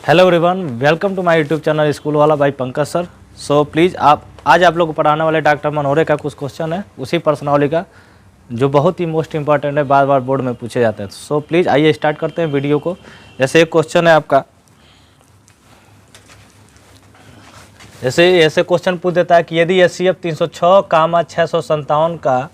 Hello everyone, welcome to my YouTube channel school वाला by Pankaj sir. So please आज आप लोग को पढ़ाने वाले डॉक्टर मनोहरे का कुछ क्वेश्चन है उसी पर्सनालिटी का जो बहुत ही मोस्ट इंपॉर्टेंट है, बार बार बोर्ड में पूछे जाते हैं। सो प्लीज़ आइए स्टार्ट करते हैं वीडियो को। जैसे एक क्वेश्चन है आपका, जैसे ऐसे क्वेश्चन पूछ देता है कि यदि HCF 306, 657 का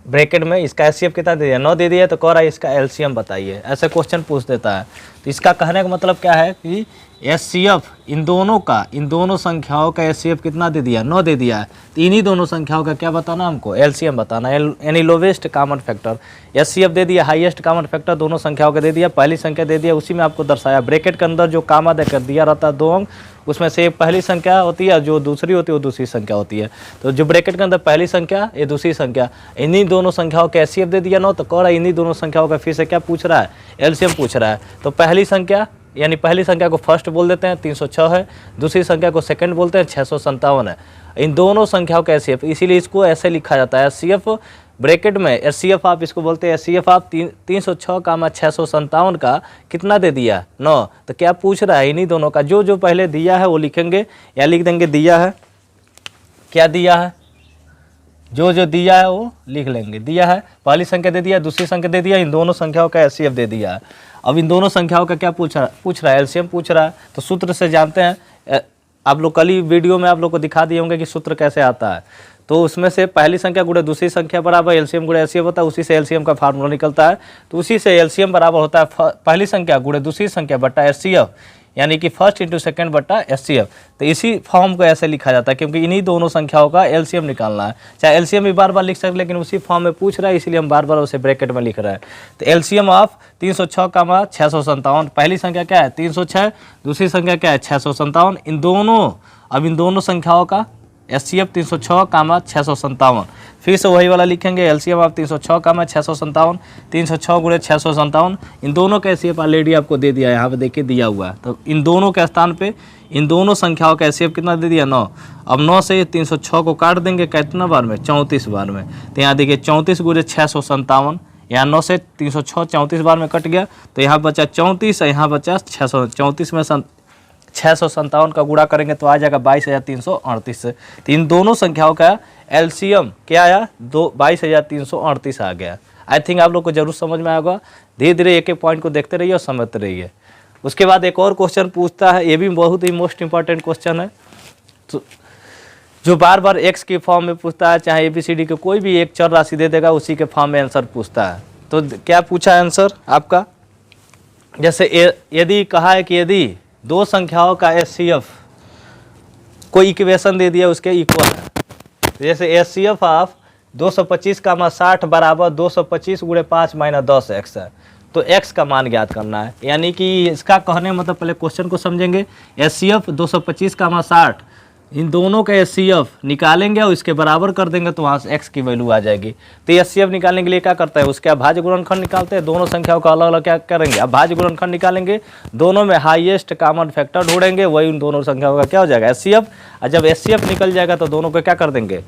ब्रैकेट में इसका HCF कितना दे दिया, 9 दे दिया, तो कह रहा है इसका LCM बताइए। ऐसे क्वेश्चन पूछ देता है। तो इसका कहने का मतलब क्या है कि HCF इन दोनों संख्याओं का HCF कितना दे दिया, 9 दे दिया है। तो इन्हीं दोनों संख्याओं का क्या बताना हमको, LCM बताना, यानी लोवेस्ट कॉमन फैक्टर। HCF दे दिया, हाईएस्ट कॉमन फैक्टर दोनों संख्याओं का दे दिया, पहली संख्या दे दिया, उसी में आपको दर्शाया। ब्रैकेट के अंदर जो कामा देकर दिया रहता है 2 अंक, उसमें से एक पहली संख्या होती है, जो दूसरी होती है वो दूसरी संख्या होती है। तो जो ब्रैकेट के अंदर पहली संख्या, ये दूसरी संख्या, इन्हीं दोनों संख्याओं का HCF दे दिया 9। तो कह रहा है इन्हीं दोनों संख्याओं का फिर से क्या पूछ रहा है, LCM पूछ रहा है। तो पहली संख्या, यानी पहली संख्या को फर्स्ट बोल देते हैं, 306 है। दूसरी संख्या को सेकंड बोलते हैं, 657 है। इन दोनों संख्याओं का HCF, इसीलिए इसको ऐसे लिखा जाता है HCF ब्रैकेट में। HCF आप इसको बोलते हैं HCF आप 306, 657 का कितना दे दिया, 9। तो क्या पूछ रहा है, इन्हीं दोनों का जो पहले दिया है वो लिखेंगे, या लिख देंगे दिया है, क्या दिया है, जो दिया है वो लिख लेंगे। दिया है, पहली संख्या दे दिया, दूसरी संख्या दे दिया, इन दोनों संख्याओं का HCF दे दिया है। अब इन दोनों संख्याओं का क्या पूछ रहा है, LCM पूछ रहा है। तो सूत्र से जानते हैं, आप लोग कल ही वीडियो में आप लोग को दिखा दिए होंगे कि सूत्र कैसे आता है। तो उसमें से पहली संख्या गुणे दूसरी संख्या बराबर LCM गुणे HCF होता है, उसी से LCM का फार्मूला निकलता है। तो उसी से LCM बराबर होता है पहली संख्या गुणे दूसरी संख्या बटा HCF, यानी कि फर्स्ट इंटू सेकंड बटा HCF। तो इसी फॉर्म को ऐसे लिखा जाता है, क्योंकि इन्हीं दोनों संख्याओं का LCM निकालना है। चाहे LCM भी बार बार लिख सकते, लेकिन उसी फॉर्म में पूछ रहा है, इसलिए हम बार बार उसे ब्रैकेट में लिख रहे हैं। तो LCM ऑफ 306, 657, पहली संख्या क्या है 306, दूसरी संख्या क्या है 657। इन दोनों संख्याओं का HCF 306, 657। फिर से वही वाला लिखेंगे, LCM आप 306, 657, 306 गुणे 657। इन दोनों का HCF ऑलरेडी आपको दे दिया है, यहाँ पे देखिए दिया हुआ है। तो इन दोनों के स्थान पे इन दोनों संख्याओं का HCF कितना दे दिया, 9। अब 9 से 306 को काट देंगे कितना बार में, 34 बार में। तो यहाँ देखिए 34 गुणे 657, यहाँ 9 से 306 34 बार में कट गया, तो यहाँ बचा 34, यहाँ बचा 634 में 657 का गुणा करेंगे तो आ जाएगा 22,338 से। तो इन दोनों संख्याओं का LCM क्या आया, 22,338 आ गया। आई थिंक आप लोग को जरूर समझ में आएगा। धीरे धीरे एक एक पॉइंट को देखते रहिए और समझते रहिए। उसके बाद एक और क्वेश्चन पूछता है, ये भी बहुत ही मोस्ट इंपॉर्टेंट क्वेश्चन है, तो जो बार बार x के फॉर्म में पूछता है, चाहे ABCD के कोई भी एक चर राशि दे देगा, उसी के फॉर्म में आंसर पूछता है। तो क्या पूछा है आंसर आपका, जैसे यदि कहा है कि यदि दो संख्याओं का HCF कोई इक्वेशन दे दिया उसके इक्वल है, जैसे HCF ऑफ 225, 60 बराबर 225 गुणे 5 माइनस 10x है। तो x का मान ज्ञात करना है, यानी कि इसका कहने मतलब पहले क्वेश्चन को समझेंगे। HCF 225, 60, इन दोनों का HCF निकालेंगे और इसके बराबर कर देंगे, तो वहाँ से x की वैल्यू आ जाएगी। तो HCF निकालने के लिए क्या करता है, उसके भाज्य गुणनखंड निकालते हैं, दोनों संख्याओं का अलग अलग क्या करेंगे, अब भाज्य गुणनखंड निकालेंगे, दोनों में हाईएस्ट कॉमन फैक्टर ढूंढेंगे, वही उन दोनों संख्याओं का क्या हो जाएगा HCF। और जब HCF निकल जाएगा तो दोनों को क्या कर देंगे,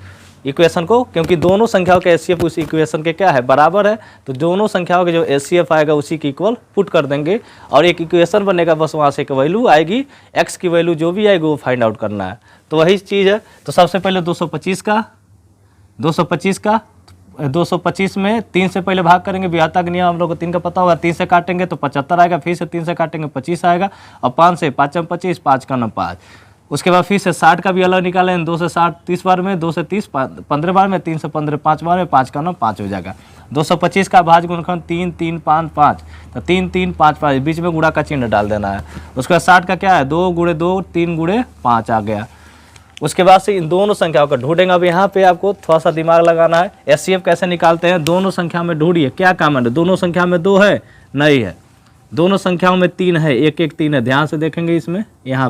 इक्वेशन को, क्योंकि दोनों संख्याओं के HCF उस इक्वेशन के क्या है, बराबर है, तो दोनों संख्याओं के जो HCF आएगा उसी की इक्वल पुट कर देंगे और एक इक्वेशन बनेगा। बस वहाँ से एक वैल्यू आएगी, x की वैल्यू जो भी आएगी वो फाइंड आउट करना है। तो वही चीज़ है। तो सबसे पहले 225 में 3 से पहले भाग करेंगे, विभाज्यता का नियम हम लोग को 3 का पता होगा। 3 से काटेंगे तो 75 आएगा, फिर से 3 से काटेंगे 25 आएगा, और 5 से 5 25, 5 का 5। उसके बाद फिर से 60 का भी अलग निकालें, 2 से 60 30 बार में, 2 से 30 15 बार में, 3 से 15 5 बार में, 5 का 5 हो जाएगा। 225 का भाज्य गुणनखंड 3 3 5 5, तो 3 3 5 5 बीच में गुणा का चिन्ह डाल देना है। उसके बाद 60 का क्या है, 2 गुणे 2 3 गुणे 5 आ गया। उसके बाद से इन दोनों संख्याओं का ढूंढेंगे। अब यहाँ पे आपको थोड़ा सा दिमाग लगाना है। HCF कैसे निकालते हैं, दोनों संख्या में ढूंढिए क्या कॉमन है। दोनों संख्या में 2 है, नहीं है। दोनों संख्याओं में 3 है, 1 1 3 है। ध्यान से देखेंगे इसमें, यहाँ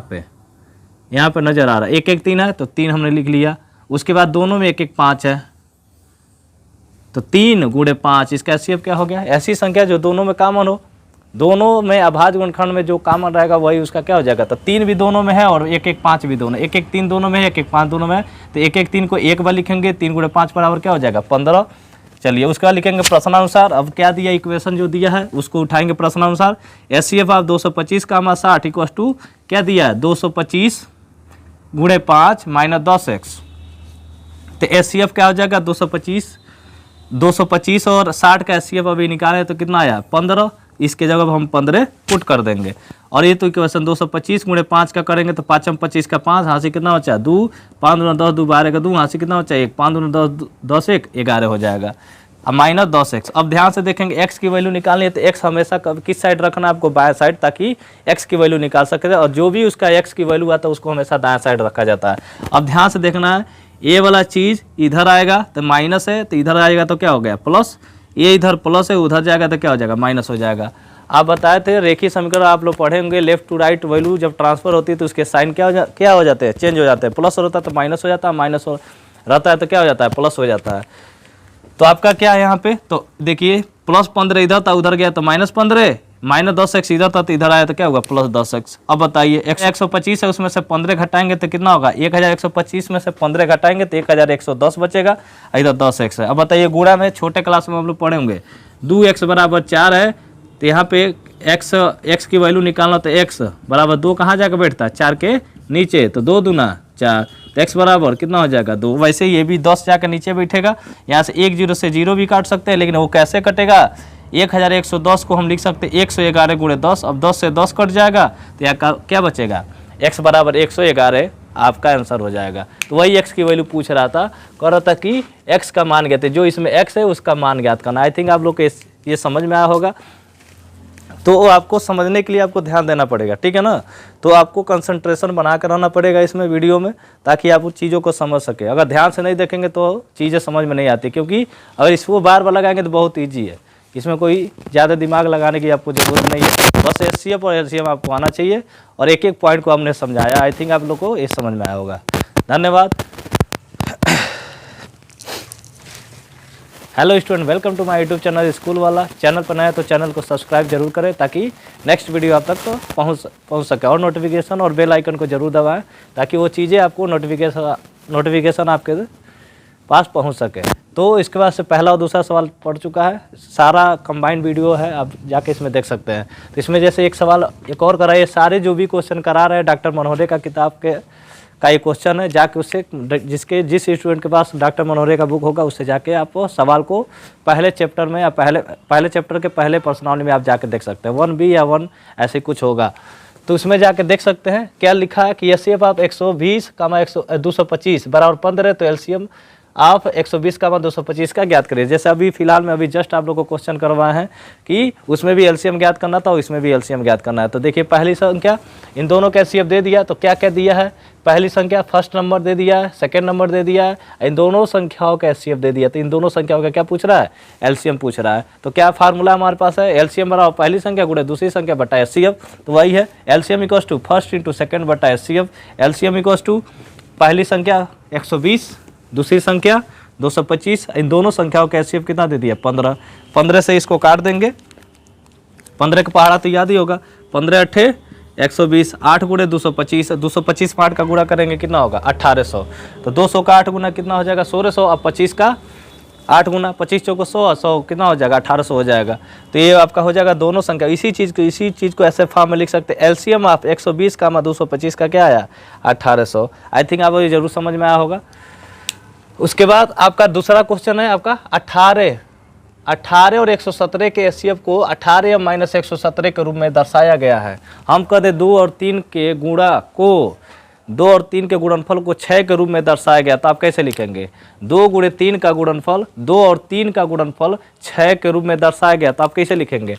पे नजर आ रहा है 1 1 3 है, तो 3 हमने लिख लिया। उसके बाद दोनों में 1 1 5 है, तो 3 गुणे 5, इसका HCF क्या हो गया। ऐसी संख्या जो दोनों में कॉमन हो, दोनों में अभाज्य गुणनखंड में जो कॉमन रहेगा वही उसका क्या हो जाएगा। तो 3 भी दोनों में है और 1 1 5 भी दोनों, 1 1 3 दोनों में है, 1 1 5 दोनों में है। तो 1 1 3 को एक बार लिखेंगे, 3 गुणे 5 बराबर क्या हो जाएगा 15। चलिए उसके बाद लिखेंगे प्रश्नानुसार। अब क्या दिया, इक्वेशन जो दिया है उसको उठाएंगे प्रश्नानुसार। HCF आप 225 का 60 इक्वल टू क्या दिया है 225 गुणे 5 माइनस 10x। तो HCF क्या हो जाएगा 225 और 60 का HCF अभी निकाले तो कितना आया 15। इसके जगह हम 15 पुट कर देंगे। और ये तो इक्वेशन 225 गुणे 5 का करेंगे तो 5 25 का 5, हाथी कितना बचा 2, 5 दूना 10, 2 12 का 2, हाथी कितना बचा 1, 5 दूना 10, 10 1 11 हो जाएगा। अब माइनस 10x। अब ध्यान से देखेंगे x की वैल्यू निकालनी है तो x हमेशा किस साइड रखना है आपको, बाएं साइड, ताकि x की वैल्यू निकाल सके। और जो भी उसका x की वैल्यू आता है उसको हमेशा दाएं साइड रखा जाता है। अब ध्यान से देखना है, ये वाला चीज़ इधर आएगा तो माइनस है, तो इधर आएगा तो क्या हो गया प्लस, ये इधर प्लस है उधर जाएगा तो क्या हो जाएगा माइनस हो जाएगा। आप बताए थे रेखीय समीकरण आप लोग पढ़े होंगे, लेफ्ट टू राइट वैल्यू जब ट्रांसफर होती है तो उसके साइन क्या हो जाते हैं, चेंज हो जाते हैं। प्लस होता है तो माइनस हो जाता है, माइनस हो रहता है तो क्या हो जाता है प्लस हो जाता है। तो आपका क्या है यहाँ पे, तो देखिए प्लस 15 इधर था उधर गया तो माइनस 15, माइनस 10x इधर था तो इधर आया तो क्या होगा प्लस 10x। अब बताइए 125 है उसमें से 15 घटाएंगे तो कितना होगा, 1125 में से 15 घटाएंगे तो 1110 बचेगा, इधर 10x है। अब बताइए गुणा में छोटे क्लास में हम लोग पढ़े होंगे 2x बराबर 4 है, तो यहाँ पे x की वैल्यू निकालना तो x बराबर 2 कहाँ जाकर बैठता है 4 के नीचे, तो 2 दूना 4, तो x बराबर कितना हो जाएगा 2। वैसे ये भी 10 जाकर नीचे बैठेगा, यहाँ से 1 0 से 0 भी काट सकते हैं, लेकिन वो कैसे कटेगा 1110 को हम लिख सकते हैं 111 गुणे 10। अब 10 से 10 कट जाएगा तो यहाँ क्या बचेगा x बराबर 111 आपका आंसर हो जाएगा। तो वही x की वैल्यू पूछ रहा था, कह रहा था कि x का मान ज्ञात है, जो इसमें x है उसका मान ज्ञात करना। आई थिंक आप लोग को ये समझ में आया होगा। तो आपको समझने के लिए आपको ध्यान देना पड़ेगा, ठीक है ना। तो आपको कंसंट्रेशन बना कर रहना पड़ेगा इसमें वीडियो में, ताकि आप उस चीज़ों को समझ सके। अगर ध्यान से नहीं देखेंगे तो चीज़ें समझ में नहीं आती, क्योंकि अगर इसको बार बार लगाएंगे तो बहुत ईजी है, इसमें कोई ज़्यादा दिमाग लगाने की आपको ज़रूरत नहीं है। बस HCF और LCM आपको आना चाहिए, और एक एक पॉइंट को हमने समझाया। आई थिंक आप लोग को ये समझ में आया होगा। धन्यवाद। Hello student, welcome to my YouTube channel school वाला। चैनल पर नया तो चैनल को सब्सक्राइब जरूर करें, ताकि नेक्स्ट वीडियो आप तक तो पहुंच सके। और नोटिफिकेशन और बेल आइकन को जरूर दबाएं, ताकि वो चीज़ें आपको नोटिफिकेशन आपके पास पहुंच सके। तो इसके बाद से पहला और दूसरा सवाल पढ़ चुका है, सारा कंबाइंड वीडियो है, आप जाके इसमें देख सकते हैं। तो इसमें जैसे एक सवाल एक और कराइए, सारे जो भी क्वेश्चन करा रहे हैं डॉक्टर मनोहरे का किताब का ये क्वेश्चन है, जाके उससे जिस स्टूडेंट के पास डॉक्टर मनोहरे का बुक होगा उससे जाके आप सवाल को पहले चैप्टर में या पहले चैप्टर के पहले प्रश्नावली में आप जाके देख सकते हैं। 1B या 1 ऐसे कुछ होगा, तो उसमें जाके देख सकते हैं क्या लिखा है कि HCF आप 120 225 बराबर 15 तो LCM आप 120 का 225 का ज्ञात करिए। जैसे अभी फिलहाल में अभी जस्ट आप लोग को क्वेश्चन करवाए हैं कि उसमें भी LCM ज्ञात करना था और इसमें भी LCM ज्ञात करना है। तो देखिए पहली संख्या इन दोनों का HCF दे दिया, तो क्या क्या दिया है, पहली संख्या फर्स्ट नंबर दे दिया है, सेकंड नंबर दे दिया है, इन दोनों संख्याओं का HCF दे दिया। तो इन दोनों संख्याओं का क्या पूछ रहा है, LCM पूछ रहा है। तो क्या फार्मूला हमारे पास है, LCM बराबर पहली संख्या गुणे दूसरी संख्या बटा HCF। तो वही है LCM equals to first into second बटा HCF। LCM इक्वल्स टू पहली संख्या 120, दूसरी संख्या 225, इन दोनों संख्याओं का HCF कितना दे दिया 15। 15 से इसको काट देंगे, 15 का पहाड़ा तो याद ही होगा, 15 अट्ठे 120, 8 गुणे 225, 225 8 का गुणा करेंगे कितना होगा 1800। तो 200 का 8 गुना कितना हो जाएगा 1600। अब 25 का 8 गुना 25 चौको 100, 100 कितना हो जाएगा 1800 हो जाएगा। तो ये आपका हो जाएगा दोनों संख्या। इसी चीज़ को ऐसे फॉर्म में लिख सकते हैं। LCM आप 120 का 225 का क्या आया 1800। आई थिंक आपको ये जरूर समझ में आया होगा। उसके बाद आपका दूसरा क्वेश्चन है आपका 18 और 117 के HCF को 18 माइनस 117 के रूप में दर्शाया गया है। हम कहते 2 और 3 के गुणनफल को 6 के रूप में दर्शाया गया। तो आप कैसे लिखेंगे, 2 गुणे 3 का गुणनफल, 2 और 3 का गुणनफल 6 के रूप में दर्शाया गया। तो आप कैसे लिखेंगे,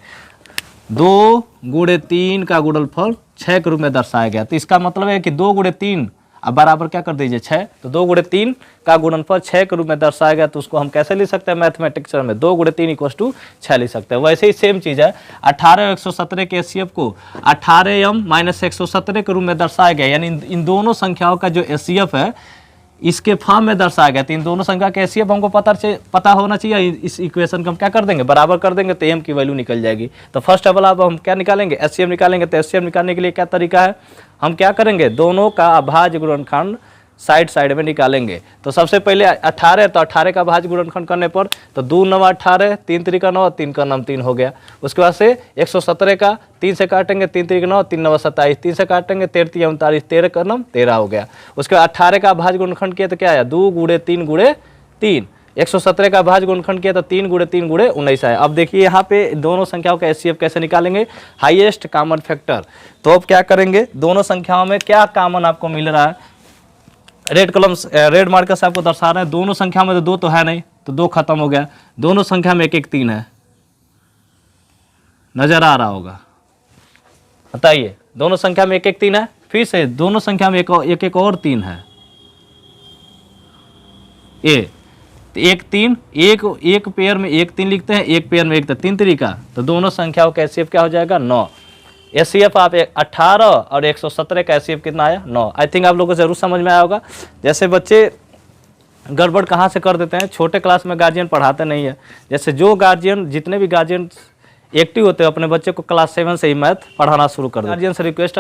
2 गुणे 3 का गुणनफल 6 के रूप में दर्शाया गया। तो इसका मतलब है कि 2 गुणे 3 अब बराबर क्या कर दीजिए 6। तो 2 गुणे 3 का गुणनफल 6 के रूप में दर्शाया गया। तो उसको हम कैसे लिख सकते हैं मैथमेटिक्स में, 2 गुणे 3 इक्वल टू 6 लिख सकते हैं। वैसे ही सेम चीज़ है, 18 और 117 के HCF को 18m माइनस 117 के रूप में दर्शाया गया। यानी इन दोनों संख्याओं का जो HCF है इसके फॉर्म में दर्शाया गया। तो इन दोनों संख्या के HCF हमको पता होना चाहिए। इस इक्वेशन को हम क्या कर देंगे, बराबर कर देंगे, तो m की वैल्यू निकल जाएगी। तो फर्स्ट ऑफ ऑल अब हम क्या निकालेंगे, HCF निकालेंगे। तो HCF निकालने के लिए क्या तरीका है, हम क्या करेंगे, दोनों का अभाज्य गुणनखंड साइड साइड में निकालेंगे। तो सबसे पहले 18, तो 18 का भाज्य गुणनखंड करने पर तो 2 9 18, 3 3 9, 3 का 9 3 हो गया। उसके बाद से 117 का 3 से काटेंगे, 3 3 9, 3 9 27, 3 से काटेंगे 13 3 39, 13 का 9 13 हो गया। उसके बाद 18 का भाज्य गुणनखंड किया तो क्या आया, 2 गुणे 3 गुणे 3। 117 का भाज्य गुणनखंड किया तो 3 गुणे 3 गुणे 19 आया। अब देखिए यहाँ पे दोनों संख्याओं का एचसीएफ कैसे निकालेंगे, हाईएस्ट कॉमन फैक्टर। तो अब क्या करेंगे, दोनों संख्याओं में क्या कॉमन आपको मिल रहा है, रेड कलम रेड मार्कर से आपको दर्शा रहे हैं। दोनों संख्या में तो 2 तो है नहीं, तो 2 खत्म हो गया। दोनों संख्या में 1 1 3 है, नजर आ रहा होगा, बताइए। दोनों संख्या में 1 1 3 है, फिर से दोनों संख्या में एक एक और 3 है, ए 1 3, एक पेयर में 1 3 लिखते हैं, एक पेयर में 1 3 तरीका। तो दोनों संख्याओं का एचसीएफ क्या हो जाएगा, 9। एचसीएफ आप 18 और 117 का एचसीएफ कितना आया, 9। आई थिंक आप लोगों को जरूर समझ में आया होगा। जैसे बच्चे गड़बड़ कहाँ से कर देते हैं, छोटे क्लास में गार्जियन पढ़ाते नहीं है। जैसे जो गार्जियन, जितने भी गार्जियन एक्टिव होते हैं, अपने बच्चे को क्लास 7 से ही मैथ पढ़ाना शुरू कर देते हैं। गार्जियन से रिक्वेस्ट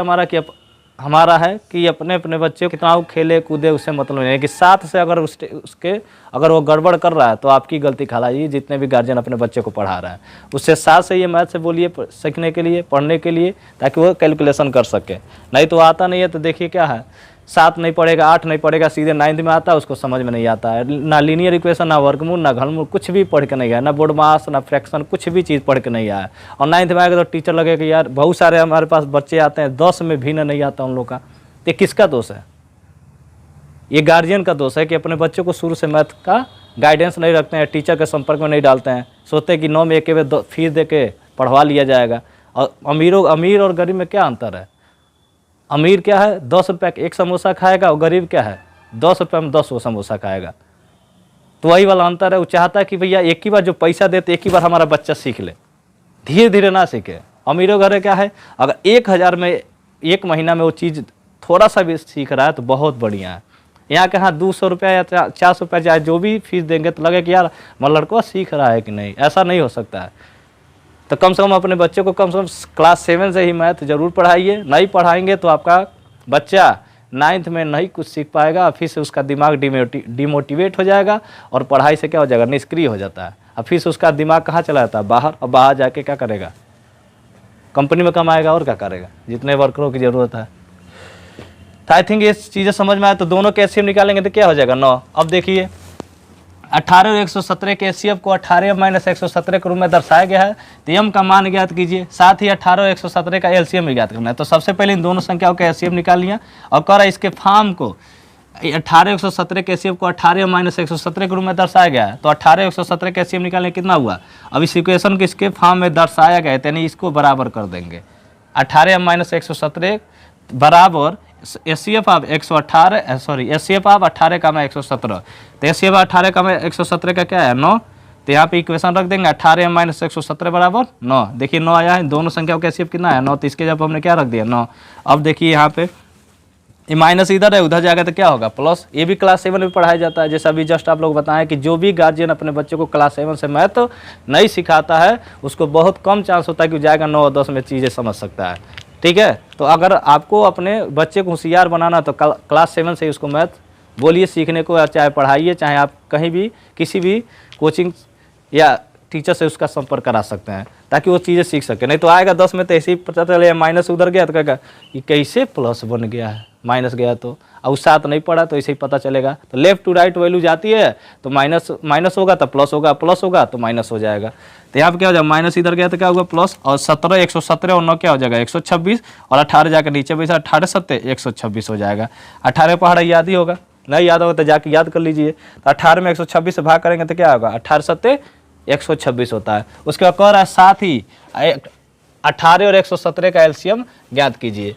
हमारा है कि अपने अपने बच्चे को कितना खेले कूदे, उससे मतलब नहीं है कि साथ से अगर उसके अगर वो गड़बड़ कर रहा है तो आपकी गलती खालाइए। जितने भी गार्जियन अपने बच्चे को पढ़ा रहा है उससे साथ से ये मैथ से बोलिए सीखने के लिए, पढ़ने के लिए, ताकि वो कैलकुलेशन कर सके। नहीं तो आता नहीं है तो देखिए क्या है, 7 नहीं पढ़ेगा, 8 नहीं पढ़ेगा, सीधे 9th में आता है, उसको समझ में नहीं आता है। ना लीनियर इक्वेशन, ना वर्गमूल, ना घनमूल, कुछ भी पढ़ के नहीं आया, ना बोर्ड मास, ना फ्रैक्शन, कुछ भी चीज़ पढ़ के नहीं आया। और 9th में आएगा तो टीचर लगेगा कि यार बहुत सारे हमारे पास बच्चे आते हैं 10 में भी नहीं आता उन लोग का। ये किसका दोष है, ये गार्जियन का दोष है कि अपने बच्चों को शुरू से मैथ का गाइडेंस नहीं रखते हैं, टीचर के संपर्क में नहीं डालते हैं, सोचते हैं कि 9 में एक बार फीस दे के पढ़वा लिया जाएगा। और अमीर और गरीब में क्या अंतर है, अमीर क्या है 10 रुपये का 1 समोसा खाएगा, और गरीब क्या है 10 रुपये में 10 समोसा खाएगा। तो वही वाला अंतर है। वो चाहता है कि भैया एक ही बार जो पैसा देते एक ही बार हमारा बच्चा सीख ले, धीरे धीरे ना सीखे। अमीरों घर क्या है, अगर 1000 में 1 महीना में वो चीज़ थोड़ा सा भी सीख रहा है तो बहुत बढ़िया है। यहाँ के यहाँ 200 रुपया या 400 रुपया चाहे जो भी फीस देंगे तो लगे कि यार हमारा लड़का सीख रहा है कि नहीं, ऐसा नहीं हो सकता है। तो कम से कम अपने बच्चे को कम से कम क्लास 7 से ही मैथ जरूर पढ़ाइए। नहीं पढ़ाएंगे तो आपका बच्चा 9th में नहीं कुछ सीख पाएगा, फिर से उसका दिमाग डिमोटिवेट हो जाएगा और पढ़ाई से क्या हो जाएगा, निष्क्रिय हो जाता है। और फिर से उसका दिमाग कहाँ चला जाता है, बाहर। और बाहर जाके क्या करेगा, कंपनी में कमाएगा और क्या करेगा, जितने वर्करों की ज़रूरत है। तो आई थिंक ये चीज़ें समझ में आए। तो दोनों के एचसीएफ निकालेंगे तो क्या हो जाएगा, 9। अब देखिए 18 और 117 के एचसीएफ को 18 माइनस 117 के रूप में दर्शाया गया है। तो एम का मान ज्ञात कीजिए, साथ ही 18 और 117 का एलसीएम भी ज्ञात करना है। तो सबसे पहले इन दोनों संख्याओं का एचसीएफ निकाल लिया और कह रहा है इसके फॉर्म को 18 117 के एचसीएफ को 18 माइनस 117 के रूप में दर्शाया गया है। तो 18 117 के एचसीएफ निकालने कितना हुआ, अब इस इक्वेशन को इसके फॉर्म में दर्शाया गया है, यानी इसको बराबर कर देंगे। 18 माइनस 117 बराबर एचसीएफ आप 118, सॉरी एचसीएफ आप 18 का में 117। तो एचसीएफ 18 का में 117 का क्या है, 9। तो यहाँ पे इक्वेशन रख देंगे 18 माइनस 117 बराबर 9। देखिए 9 आया है, दोनों संख्याओं का एचसीएफ कितना है, 9। तो इसके जब हमने क्या रख दिया, 9। अब देखिए यहाँ पे ये माइनस इधर है, उधर जाएगा तो क्या होगा, प्लस। ये भी क्लास 7 में पढ़ाया जाता है। जैसे अभी जस्ट आप लोग बताएं कि जो भी गार्जियन अपने बच्चों को क्लास 7 से मैथ तो नहीं सिखाता है, उसको बहुत कम चांस होता है कि जाएगा 9 और 10 में चीज़ें समझ सकता है। ठीक है, तो अगर आपको अपने बच्चे को होशियार बनाना तो क्लास 7 से ही उसको मैथ बोलिए सीखने को, चाहे पढ़ाइए, चाहे आप कहीं भी किसी भी कोचिंग या टीचर से उसका संपर्क करा सकते हैं ताकि वो चीज़ें सीख सके। नहीं तो आएगा 10 में तो ऐसे ही पता चले माइनस उधर गया तो कहेगा ये कैसे प्लस बन गया है, माइनस गया तो। और 7 नहीं पढ़ा तो ऐसे ही पता चलेगा। तो लेफ्ट टू राइट वैल्यू जाती है तो माइनस होगा तो प्लस होगा, प्लस होगा तो माइनस हो जाएगा। तो यहाँ पे क्या हो जाएगा, माइनस इधर गया तो क्या होगा प्लस, और 17 117 और 9 क्या हो जाएगा 126, और 18 जाकर नीचे बैठा 18 7 126 हो जाएगा। 18 पढ़ा याद ही होगा, नहीं याद होगा तो जाके याद कर लीजिए। तो 18 में 126 से भाग करेंगे तो क्या होगा, 18 7 126 होता है। उसके बाद कह रहा है साथ ही 18 और 117 का एलसीएम ज्ञात कीजिए।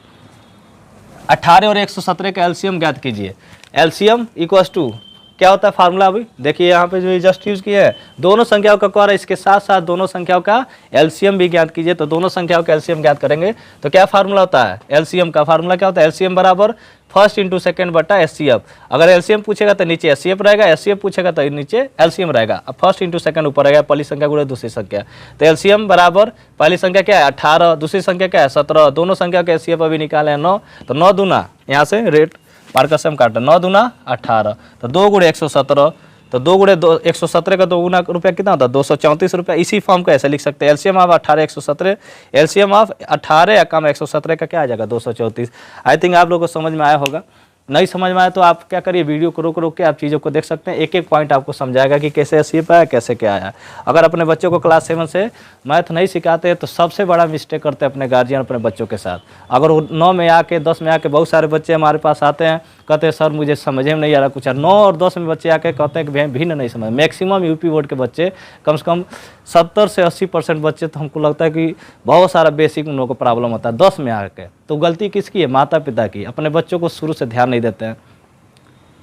18 और 117 का एलसीएम ज्ञात कीजिए। एलसीएम इक्वल्स टू क्या होता है फार्मूला, अभी देखिए यहाँ पे जो जस्ट यूज किया है, दोनों संख्याओं का कह रहा है इसके साथ साथ दोनों संख्याओं का एलसीएम भी ज्ञात कीजिए। तो दोनों संख्याओं का एलसीएम ज्ञात करेंगे तो क्या फार्मूला होता है, एलसीएम का फार्मूला क्या होता है, एलसीएम बराबर फर्स्ट इंटू सेकेंड बटा एचसीएफ। अगर एलसीएम पूछेगा तो नीचे एचसीएफ रहेगा, एचसीएफ पूछेगा तो नीचे एलसीएम रहेगा। अब फर्स्ट इंटू सेकेंड ऊपर रहेगा, पहली संख्या गुणे दूसरी संख्या। तो एलसीएम बराबर पहली संख्या क्या है 18, दूसरी संख्या क्या है 17, दोनों संख्या का एचसीएफ अभी निकाले हैं 9। तो 9 दूना यहाँ से रेट मार्कर से हम काट रहे हैं, 9 दूना 18, तो 2 गुणे 117, तो 2 गुणे 117 का 2 गुना रुपया कितना होता है 234 रुपया। इसी फॉर्म को ऐसे लिख सकते हैं, एलसीएम ऑफ 18 117, एलसीएम ऑफ 18 या कम 117 का क्या आ जाएगा 234। आई थिंक आप लोगों को समझ में आया होगा। नहीं समझ में आया तो आप क्या करिए, वीडियो को रोक रोक के आप चीज़ों को देख सकते हैं, एक एक पॉइंट आपको समझाएगा कि कैसे एससीएफ आया, कैसे क्या आया। अगर अपने बच्चों को क्लास 7 से मैथ नहीं सिखाते हैं तो सबसे बड़ा मिस्टेक करते हैं अपने गार्जियन अपने बच्चों के साथ। अगर वो 9 में आके 10 में आके बहुत सारे बच्चे हमारे पास आते हैं, कहते हैं सर मुझे समझ में नहीं आ रहा कुछ, 9 और 10 में बच्चे आके कहते हैं कि भिन्न नहीं समझ। मैक्सिमम यूपी बोर्ड के बच्चे कम से कम 70 से 80% बच्चे, तो हमको लगता है कि बहुत सारा बेसिक उन लोगों को प्रॉब्लम होता है 10 में आके। तो गलती किसकी है, माता पिता की, अपने बच्चों को शुरू से ध्यान नहीं देते हैं।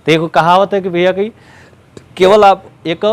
तो एक कहावत है कि भैया कि केवल आप एक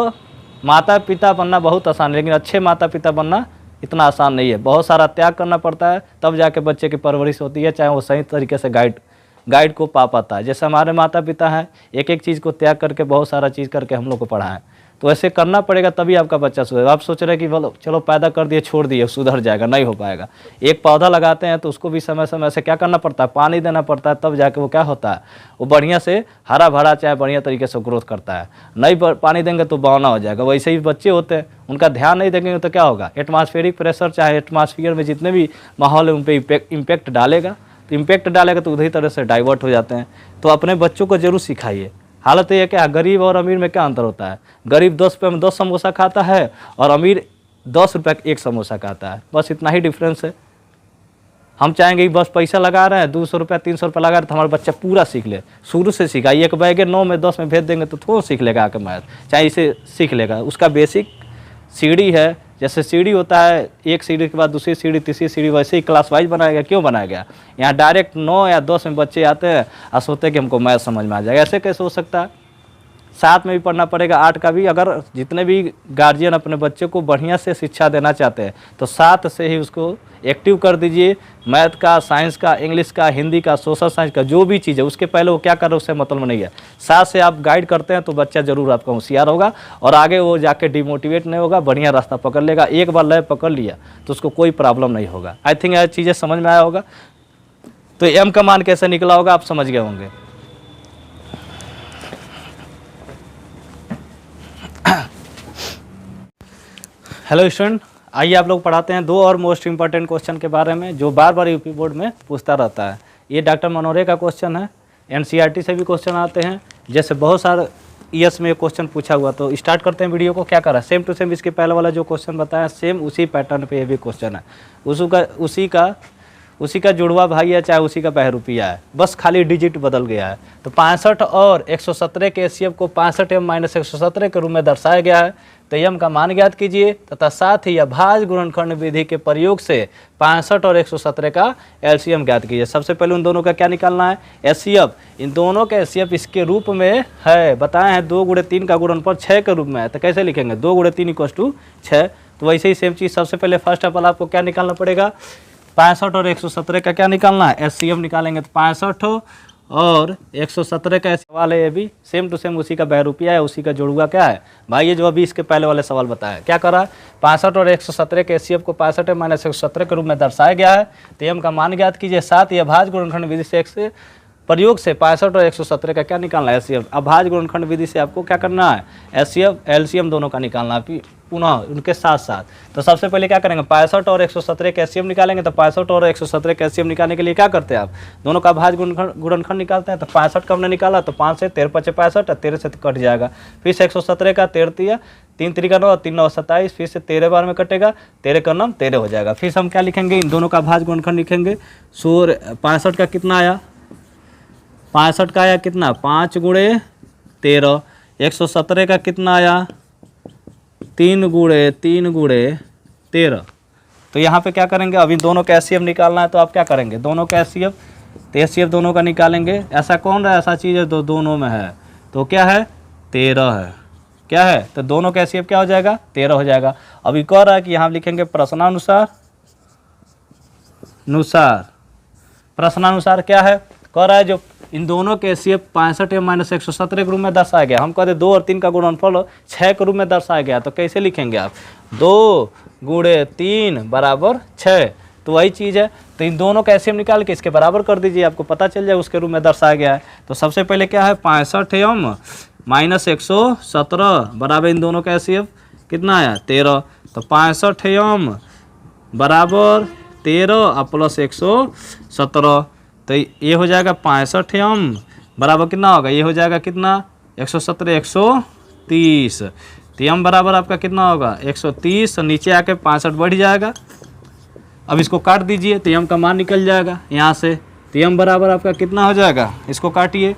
माता पिता बनना बहुत आसान है, लेकिन अच्छे माता पिता बनना इतना आसान नहीं है, बहुत सारा त्याग करना पड़ता है, तब जाके बच्चे की परवरिश होती है, चाहे वो सही तरीके से गाइड को पा पाता है। जैसे हमारे माता पिता हैं, एक एक चीज़ को त्याग करके बहुत सारा चीज़ करके हम लोग को पढ़ाएं, तो ऐसे करना पड़ेगा तभी आपका बच्चा सुधरेगा। आप सोच रहे हैं कि बोलो चलो पैदा कर दिए छोड़ दिए सुधर जाएगा, नहीं हो पाएगा। एक पौधा लगाते हैं तो उसको भी समय समय से क्या करना पड़ता है, पानी देना पड़ता है, तब जाके वो क्या होता है, वो बढ़िया से हरा भरा चाहे बढ़िया तरीके से ग्रोथ करता है। नहीं पानी देंगे तो बौना हो जाएगा। वैसे ही बच्चे होते हैं, उनका ध्यान नहीं देंगे तो क्या होगा, एटमॉस्फेरिक प्रेशर चाहे एटमॉस्फियर में जितने भी माहौल है उन पर इम्पैक्ट डालेगा, तो इम्पैक्ट डालेगा तो उसी तरह से डाइवर्ट हो जाते हैं। तो अपने बच्चों को जरूर सिखाइए। हालत ये है कि गरीब और अमीर में क्या अंतर होता है, गरीब 10 रुपये में 10 समोसा खाता है और अमीर 10 रुपये का 1 समोसा खाता है, बस इतना ही डिफरेंस है। हम चाहेंगे कि बस पैसा लगा रहे हैं 200 रुपया 300 रुपया लगा रहे हैं तो हमारा बच्चा पूरा सीख ले, शुरू से सिखाइए। एक बैगे 9 में 10 में भेज देंगे तो थोड़ा सीख लेगा आके मैथ, चाहे इसे सीख लेगा। उसका बेसिक सीढ़ी है, जैसे सीढ़ी होता है, एक सीढ़ी के बाद दूसरी सीढ़ी तीसरी सीढ़ी, वैसे ही क्लास वाइज बनाया गया। क्यों बनाया गया, यहाँ डायरेक्ट 9 या 10 में बच्चे आते हैं और सोचते हैं कि हमको मैथ समझ में आ जाएगा, ऐसे कैसे हो सकता है। 7 में भी पढ़ना पड़ेगा, 8 का भी। अगर जितने भी गार्जियन अपने बच्चे को बढ़िया से शिक्षा देना चाहते हैं तो 7 से ही उसको एक्टिव कर दीजिए। मैथ का, साइंस का, इंग्लिश का, हिंदी का, सोशल साइंस का, जो भी चीज़ है उसके पहले वो क्या कर रहे हैं उससे मतलब नहीं है। 7 से आप गाइड करते हैं तो बच्चा ज़रूर आपका होशियार होगा और आगे वो जाके डिमोटिवेट नहीं होगा, बढ़िया रास्ता पकड़ लेगा। एक बार लय पकड़ लिया तो उसको कोई प्रॉब्लम नहीं होगा। आई थिंक यह चीज़ें समझ में आया होगा। तो एम का मान कैसे निकला होगा आप समझ गए होंगे। हेलो स्टूडेंट, आइए आप लोग पढ़ाते हैं 2 और मोस्ट इंपॉर्टेंट क्वेश्चन के बारे में जो बार बार यूपी बोर्ड में पूछता रहता है। ये डॉक्टर मनोरे का क्वेश्चन है, एनसीईआरटी से भी क्वेश्चन आते हैं, जैसे बहुत सारे ईएस में क्वेश्चन पूछा हुआ। तो स्टार्ट करते हैं वीडियो को। क्या करा, सेम टू सेम इसके पहले वाला जो क्वेश्चन बताया सेम उसी पैटर्न पे ये भी क्वेश्चन है। उसी का जुड़वा भाई है, चाहे उसी का बहरूपिया है, बस खाली डिजिट बदल गया है। तो 65 और 117 के एचसीएफ को 65m-117 के रूप में दर्शाया गया है। तो एम का मान ज्ञात कीजिए तथा साथ ही अभाज्य गुणनखंड विधि के प्रयोग से 65 और 117 का एलसीएम ज्ञात कीजिए। सबसे पहले उन दोनों का क्या निकालना है, एचसीएफ। इन दोनों का एचसीएफ इसके रूप में है, बताए हैं 2 गुणे 3 का गुणनफल 6 के रूप में है। तो कैसे लिखेंगे, 2 गुणे 3 = 6। तो वैसे ही सेम चीज़ सबसे पहले फर्स्ट ऑफ ऑल आपको क्या निकालना पड़ेगा, 65 और 117 का क्या निकालना है, एचसीएफ निकालेंगे। तो 65 और 117 का सवाल है, ये भी सेम टू सेम उसी का बहरूपिया है, उसी का जुड़ुआ क्या है भाई, ये जो अभी इसके पहले वाले सवाल बताया। क्या करा, 65 और 117 के एचसीएफ को 65m-117 के रूप में दर्शाया गया है। तो एम का मान ज्ञात कीजिए, साथ ही अभाज्य गुणनखंड विधि से प्रयोग से 65 और 117 का क्या निकालना है, एचसीएफ। अभाज्य गुणनखंड विधि से आपको क्या करना है, एचसीएफ एलसीएम दोनों का निकालना है पुनः उनके साथ साथ। तो सबसे पहले क्या करेंगे, 65 और 117 के एचसीएफ निकालेंगे। तो 65 और 117 के एचसीएफ निकालने के लिए क्या करते हैं आप, दोनों का अभाज्य गुणनखंड निकालते हैं। तो 65 का हमने निकाला तो 5 से 13 × 5 = 65, 13 से कट जाएगा। फिर से 117 का 13 3 × 3 = 9, 3 × 9 = 27, फिर से 13 बार में कटेगा, 13 का 9 13 हो जाएगा। फिर से हम क्या लिखेंगे, इन दोनों का अभाज्य गुणनखंड लिखेंगे। 65 का कितना आया, 65 का आया कितना, 5 × 13। 117 का कितना आया, 3 × 13। तो यहाँ पे क्या करेंगे, अभी दोनों का एचसीएफ निकालना है। तो आप क्या करेंगे, दोनों का एचसीएफ, तो एचसीएफ दोनों का निकालेंगे। ऐसा कौन रहा, ऐसा चीज़ है तो दोनों में है, तो क्या है 13 है, क्या है, तो दोनों का एचसीएफ क्या हो जाएगा, 13 हो जाएगा। अभी कह रहा है कि यहाँ लिखेंगे प्रश्नानुसार क्या है, कह रहा है जो इन दोनों के एचसीएफ 65m-117 के रूप में दर्शाया गया। हम कहते 2 और 3 का गुणनफल 6 के रूप में दर्शाया गया। तो कैसे लिखेंगे आप, 2 × 3 = 6। तो वही चीज़ है। तो इन दोनों का एलसीएम निकाल के इसके बराबर कर दीजिए, आपको पता चल जाए उसके रूप में दर्शाया गया है। तो सबसे पहले क्या है 65 माइनस 117 बराबर इन दोनों का एलसीएम कितना आया 13। तो 65 बराबर 13 और प्लस 117, तो ये हो जाएगा 65 बराबर कितना होगा, ये हो जाएगा कितना 117 130, तो एम बराबर आपका कितना होगा 130, नीचे आके 65 बढ़ जाएगा। अब इसको काट दीजिए तो एम का मान निकल जाएगा यहाँ से। तो एम बराबर आपका कितना हो जाएगा, इसको काटिए,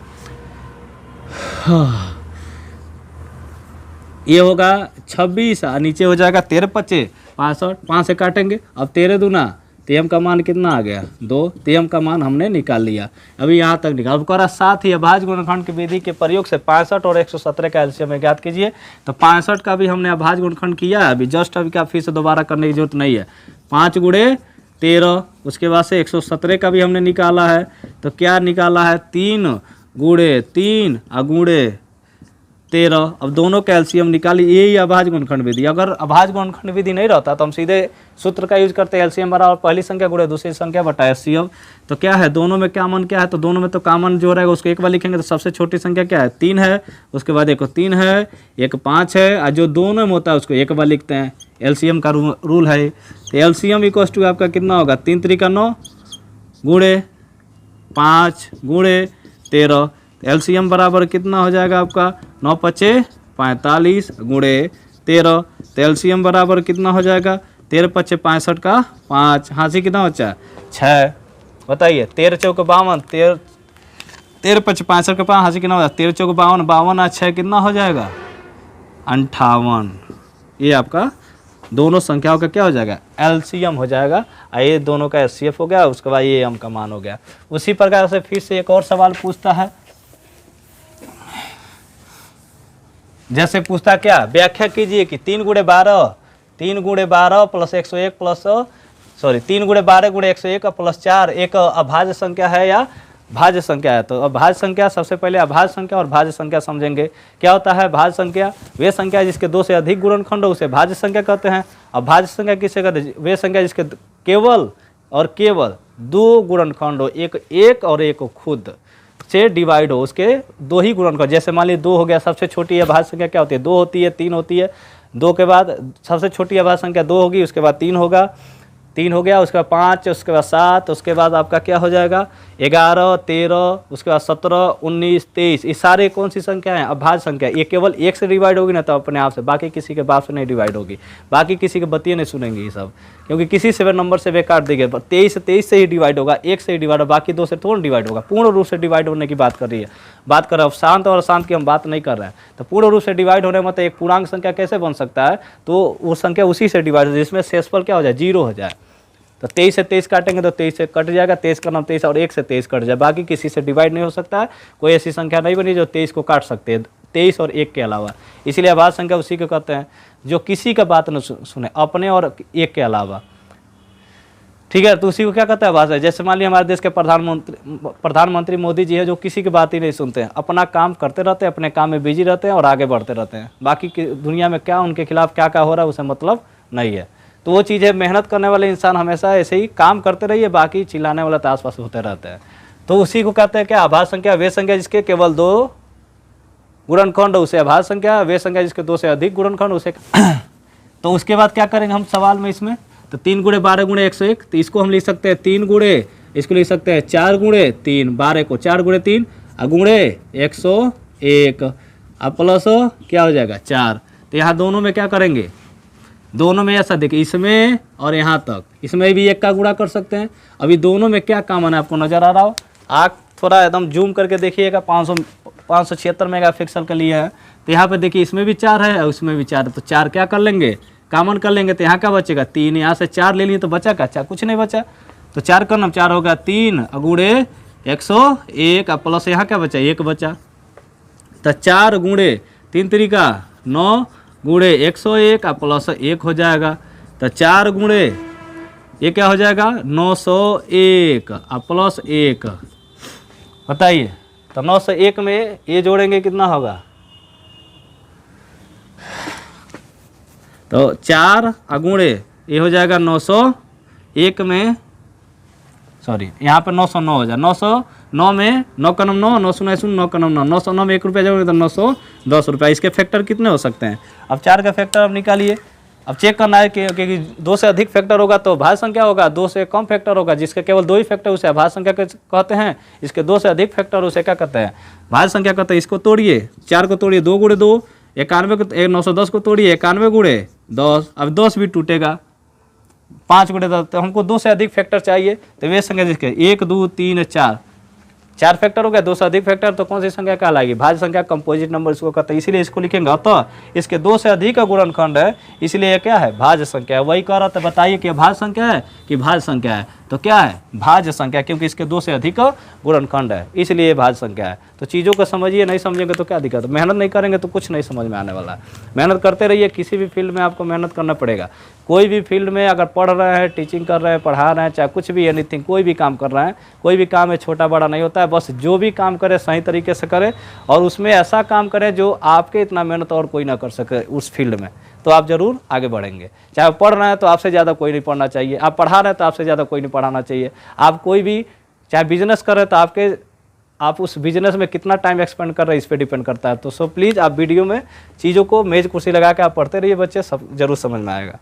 ये होगा 26 और नीचे हो जाएगा 13 पच्चे 65, 5 से काटेंगे। अब 13 दूना तो एम का मान कितना आ गया 2, तो एम का मान हमने निकाल लिया। अभी यहाँ तक निकाल। अब करा साथ ही अभाज्य गुणनखंड की विधि के प्रयोग से 65 और 117 का एलसीएम ज्ञात कीजिए। तो 65 का भी हमने अभाज्य गुणनखंड किया है, अभी जस्ट अभी का फिर से दोबारा करने की जरूरत नहीं है। 5 गुणे 13, उसके बाद से 117 का भी हमने निकाला है। तो क्या निकाला है 3 गुणे 3 और गुणे 13। अब दोनों का एलसीएम निकाली, यही अभाज्य गुणनखंड विधि। अगर अभाज्य गुणनखंड विधि नहीं रहता तो हम सीधे सूत्र का यूज करते हैं, एलसीएम बराबर पहली संख्या गुणे दूसरी संख्या बटा एलसीएम। तो क्या है दोनों में कॉमन क्या है, तो दोनों में तो कॉमन जो रहेगा उसको एक बार लिखेंगे। तो सबसे छोटी संख्या क्या है 3 है, उसके बाद एक 3 है, एक 5 है, और जो दोनों में होता है उसको एक बार लिखते हैं। एलसीएम का रूल है। तो एलसीएम इक्वल्स टू आपका कितना होगा 3 3 का 9 गुणे 5 गुणे 13। एलसीएम बराबर कितना हो जाएगा आपका 9 पच्चे 45 गुणे 13। तो एलसीएम बराबर कितना हो जाएगा 13 पच्चे 65 का 5, हाँसी कितना बचा 6। बताइए 13 चौक 52, 13 पच्चे 65 का 5, हाँसी कितना हो जाएगा 13 चौक 52, 52 और 6 कितना हो जाएगा 58। ये आपका दोनों संख्याओं का क्या हो जाएगा एलसीएम हो जाएगा। ये दोनों का एचसीएफ हो गया, उसके बाद ये एम का मान हो गया। उसी प्रकार से फिर से एक और सवाल पूछता है, जैसे पूछता क्या व्याख्या कीजिए कि 3 गुणे 12 प्लस 101 प्लस 3 गुणे 12 गुणे 101 प्लस 4 एक अभाज्य संख्या है या भाज्य संख्या है। तो अभाज्य संख्या, सबसे पहले अभाज्य संख्या और भाज्य संख्या समझेंगे। क्या होता है भाज्य संख्या, वे संख्या जिसके 2 से अधिक गुणनखंड हो उसे भाज्य संख्या कहते हैं। अब भाज्य संख्या किसे कहते हैं, वे संख्या जिसके केवल 2 गुणनखंड हो, एक और एक खुद से डिवाइड हो, उसके 2 ही गुणनखंड। जैसे मान लीजिए 2 हो गया, सबसे छोटी अभाज्य संख्या क्या होती है 2 होती है, 3 होती है। 2 के बाद सबसे छोटी अभाज्य संख्या 2 होगी, उसके बाद 3 होगा, 3 हो गया, उसके बाद 5, उसके बाद 7, उसके बाद आपका क्या हो जाएगा 11 13, उसके बाद 17 19 23। ये सारे कौन सी संख्या है अभाज्य संख्या। ये केवल 1 से डिवाइड होगी ना तो अपने आप से, बाकी किसी के बाप से नहीं डिवाइड होगी, बाकी किसी के बतिये नहीं सुनेंगे ये सब, क्योंकि किसी से नंबर से वे काट देंगे। 23 से ही डिवाइड होगा, 1 से ही डिवाइड होगा, बाकी 2 से थोड़ा डिवाइड होगा। पूर्ण रूप से डिवाइड होने की बात कर रही है, बात कर रहे हैं शांत और अशांत की हम बात नहीं कर रहे हैं। तो पूर्ण रूप से डिवाइड होने मतलब एक पूर्णांक संख्या कैसे बन सकता है, तो वो संख्या उसी से डिवाइड हो जिसमें शेषफल क्या हो जाए 0 हो जाए। तो 23 से 23 काटेंगे तो 23 से कट जाएगा, 23 का नाम 23 और 1 से 23 कट जाए, बाकी किसी से डिवाइड नहीं हो सकता है। कोई ऐसी संख्या नहीं बनी जो 23 को काट सकते हैं 23 और 1 के अलावा। इसीलिए अभाज्य संख्या उसी को कहते हैं जो किसी का बात न सुने, अपने और 1 के अलावा। ठीक है, तो उसी को क्या कहता है अभाज्य। जैसे मान लीजिए हमारे देश के प्रधानमंत्री मोदी जी है, जो किसी की बात ही नहीं सुनते हैं, अपना काम करते रहते हैं, अपने काम में बिजी रहते हैं और आगे बढ़ते रहते हैं। बाकी की दुनिया में क्या उनके खिलाफ क्या क्या हो रहा है उसे मतलब नहीं है। तो वो चीज़ है, मेहनत करने वाले इंसान हमेशा ऐसे ही काम करते रहिए, बाकी चिल्लाने वाला तो आसपास होते रहते हैं। तो उसी को कहते हैं क्या अभाज्य संख्या। वे संख्या जिसके केवल 2 गुणनखंड उसे अभाज्य संख्या, वे संख्या जिसके 2 से अधिक गुणनखंड उसे तो उसके बाद क्या करेंगे हम सवाल में इसमें, तो 3 गुणे 12 गुणे 101, तो इसको हम लिख सकते हैं 3 गुणे, इसको लिख सकते हैं 4 गुणे 3, 12 को 4 गुणे 3 गुणे 101 अब प्लस क्या हो जाएगा 4। तो यहाँ दोनों में क्या करेंगे, दोनों में ऐसा देखिए, इसमें और यहाँ तक, इसमें भी 1 का गुणा कर सकते हैं। अभी दोनों में क्या कॉमन है आपको नजर आ रहा हो, आप थोड़ा एकदम जूम करके देखिएगा। 576 मेगापिक्सल का लिए है, तो यहाँ पे देखिए इसमें भी 4 है और इसमें भी 4 है, तो 4 क्या कर लेंगे कॉमन कर लेंगे, तो यहाँ क्या बचेगा 3, यहाँ से 4 ले लिए तो बचा क्या, कुछ नहीं बचा। तो 4 का नाम 4 होगा 3 गुणे 101 प्लस यहाँ क्या बचा 1 बचा। तो 4 गुणे 3 तरीका 9 गुणे 101 प्लस 1 हो जाएगा। तो 4 गुणे ये क्या हो जाएगा 901 प्लस 1। बताइए, तो 901 में ये जोड़ेंगे कितना होगा, तो 4 गुणे ये हो जाएगा एक में सॉरी यहाँ पर 909 हो जाए, 909 में 9 का 9 9 शून्य शून्य 9 का 9 909 में 1 रुपया जोड़ेंगे तो 910 रुपया। इसके फैक्टर कितने हो सकते हैं? अब 4 का फैक्टर अब निकालिए। अब चेक करना है कि 2 से अधिक फैक्टर होगा तो भाज्य संख्या होगा, 2 से कम फैक्टर होगा जिसके केवल 2 ही फैक्टर उसे भाज्य संख्या कहते हैं, इसके 2 से अधिक फैक्टर उसे क्या कहते हैं? भाज्य संख्या कहते हैं। इसको तोड़िए, 4 को तोड़िए, 2 गुणे 2 91 को 910 को तोड़िए 91 गुणे 10, अब 10 भी टूटेगा, 5 गुणे 10, तो हमको 2 से अधिक फैक्टर चाहिए। तो वे संख्या जिसके 1 2 3 4 फैक्टर हो गया, 2 से अधिक फैक्टर तो कौन सी संख्या कहलाएगी? भाज्य संख्या, कंपोजिट नंबर इसको कहते हैं, इसीलिए इसको लिखेंगे। अतः इसके 2 से अधिक का गुणनखंड है, इसलिए क्या है? भाज्य संख्या है। वही कह रहा था, बताइए कि भाज्य संख्या है कि भाज्य संख्या है? तो क्या है? भाज्य संख्या, क्योंकि इसके 2 से अधिक का गुणनखंड है, इसलिए भाज्य संख्या है। तो चीज़ों को समझिए, नहीं समझेंगे तो क्या दिक्कत है? मेहनत नहीं करेंगे तो कुछ नहीं समझ में आने वाला है। मेहनत करते रहिए, किसी भी फील्ड में आपको मेहनत करना पड़ेगा। कोई भी फील्ड में अगर पढ़ रहे हैं, टीचिंग कर रहे हैं, पढ़ा रहे हैं, चाहे कुछ भी एनीथिंग, कोई भी काम कर रहे हैं, कोई भी काम है छोटा बड़ा नहीं होता है। बस जो भी काम करे सही तरीके से करे और उसमें ऐसा काम करें जो आपके इतना मेहनत और कोई ना कर सके उस फील्ड में, तो आप जरूर आगे बढ़ेंगे। चाहे पढ़ रहे हैं तो आपसे ज़्यादा कोई नहीं पढ़ना चाहिए, आप पढ़ा रहे हैं तो आपसे ज़्यादा कोई नहीं पढ़ाना चाहिए। आप कोई भी चाहे बिजनेस कर रहे हैं तो आप उस बिजनेस में कितना टाइम एक्सपेंड कर रहे हैं इस पर डिपेंड करता है। तो सो प्लीज़ आप वीडियो में चीज़ों को मेज कुर्सी लगा के आप पढ़ते रहिए बच्चे, सब जरूर समझ में आएगा।